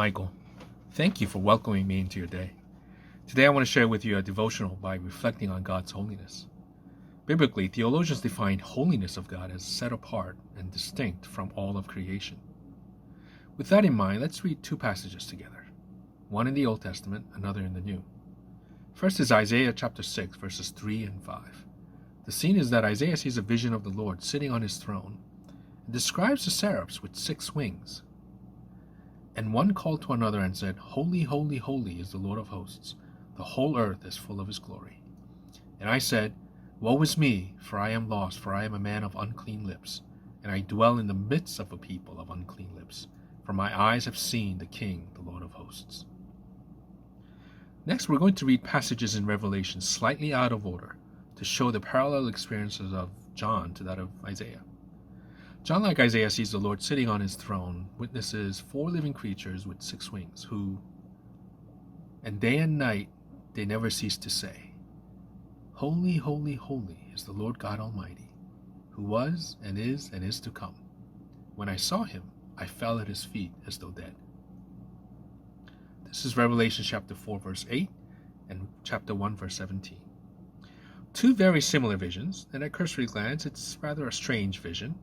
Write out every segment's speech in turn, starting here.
Michael. Thank you for welcoming me into your day. Today I want to share with you a devotional by reflecting on God's holiness. Biblically, theologians define holiness of God as set apart and distinct from all of creation. With that in mind, let's read two passages together, one in the Old Testament, another in the New. First is Isaiah chapter 6, verses 3 and 5. The scene is that Isaiah sees a vision of the Lord sitting on his throne and describes the seraphs with 6 wings. And one called to another and said, Holy, holy, holy is the Lord of hosts. The whole earth is full of his glory. And I said, Woe is me, for I am lost, for I am a man of unclean lips, and I dwell in the midst of a people of unclean lips. For my eyes have seen the King, the Lord of hosts. Next, we're going to read passages in Revelation slightly out of order to show the parallel experiences of John to that of Isaiah. John, like Isaiah, sees the Lord sitting on his throne, witnesses 4 living creatures with 6 wings, who, and day and night, they never cease to say, Holy, holy, holy is the Lord God Almighty, who was and is to come. When I saw him, I fell at his feet as though dead. This is Revelation chapter 4, verse 8, and chapter 1, verse 17. 2 very similar visions, and at cursory glance, it's rather a strange vision.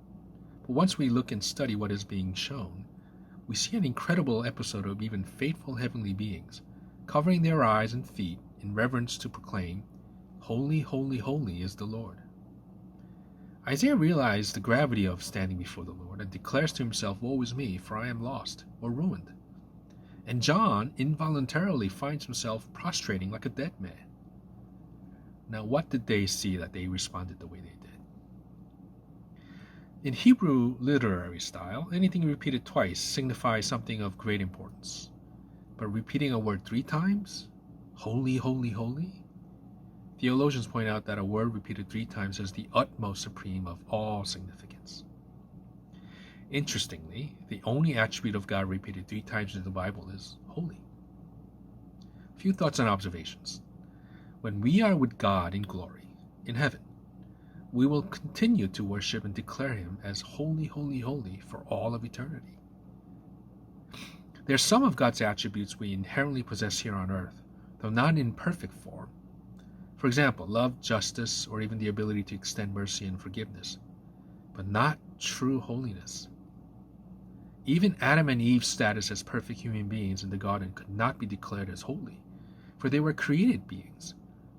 But once we look and study what is being shown, we see an incredible episode of even faithful heavenly beings covering their eyes and feet in reverence to proclaim, Holy, holy, holy is the Lord. Isaiah realized the gravity of standing before the Lord and declares to himself, Woe is me, for I am lost or ruined. And John involuntarily finds himself prostrating like a dead man. Now, what did they see that they responded the way they did? In Hebrew literary style, anything repeated twice signifies something of great importance. But repeating a word 3 times, holy, holy, holy, theologians point out that a word repeated 3 times has the utmost supreme of all significance. Interestingly, the only attribute of God repeated 3 times in the Bible is holy. A few thoughts and observations. When we are with God in glory, in heaven, we will continue to worship and declare him as holy, holy, holy for all of eternity. There are some of God's attributes we inherently possess here on earth, though not in perfect form. For example, love, justice, or even the ability to extend mercy and forgiveness, but not true holiness. Even Adam and Eve's status as perfect human beings in the garden could not be declared as holy, for they were created beings.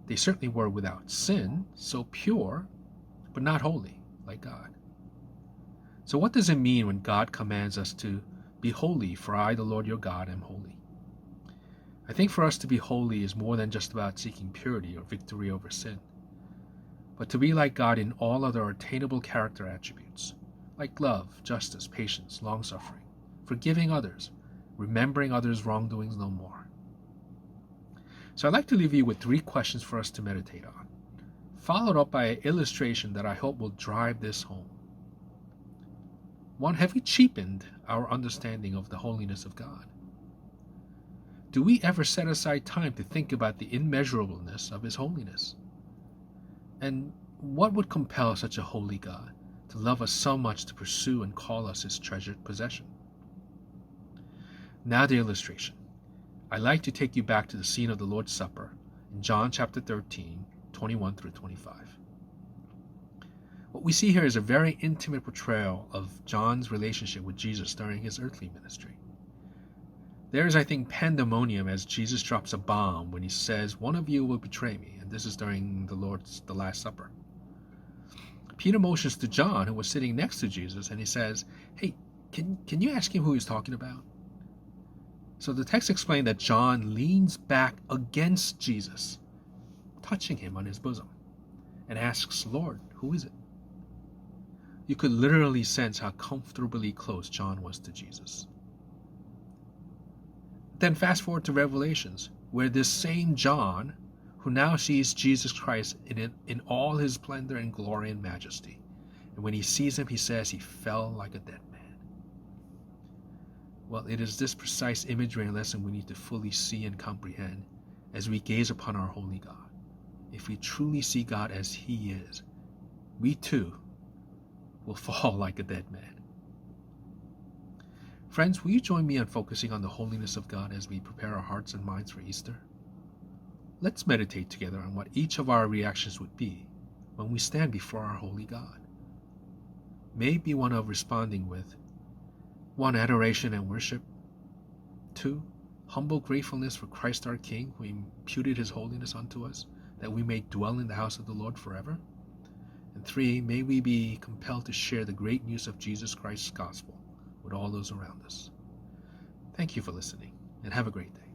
They certainly were without sin, so pure, but not holy, like God. So what does it mean when God commands us to be holy, for I, the Lord your God, am holy? I think for us to be holy is more than just about seeking purity or victory over sin, but to be like God in all other attainable character attributes, like love, justice, patience, long-suffering, forgiving others, remembering others' wrongdoings no more. So I'd like to leave you with 3 questions for us to meditate on, followed up by an illustration that I hope will drive this home. 1, have we cheapened our understanding of the holiness of God? Do we ever set aside time to think about the immeasurableness of his holiness? And what would compel such a holy God to love us so much to pursue and call us his treasured possession? Now the illustration. I'd like to take you back to the scene of the Lord's Supper in John chapter 13, 21 through 25. What we see here is a very intimate portrayal of John's relationship with Jesus during his earthly ministry. There is, I think, pandemonium as Jesus drops a bomb when he says, One of you will betray me, and this is during the Last Supper. Peter motions to John, who was sitting next to Jesus, and he says, Hey, can you ask him who he's talking about? So the text explained that John leans back against Jesus, touching him on his bosom, and asks, Lord, who is it? You could literally sense how comfortably close John was to Jesus. Then fast forward to Revelations, where this same John, who now sees Jesus Christ in all his splendor and glory and majesty, and when he sees him, he says he fell like a dead man. Well, it is this precise imagery and lesson we need to fully see and comprehend as we gaze upon our holy God. If we truly see God as he is, we too will fall like a dead man. Friends, will you join me on focusing on the holiness of God as we prepare our hearts and minds for Easter? Let's meditate together on what each of our reactions would be when we stand before our holy God. May it be one of responding with 1. Adoration and worship, 2. Humble gratefulness for Christ our King, who imputed his holiness unto us, that we may dwell in the house of the Lord forever, and 3. May we be compelled to share the great news of Jesus Christ's gospel with all those around us. Thank you for listening, and have a great day.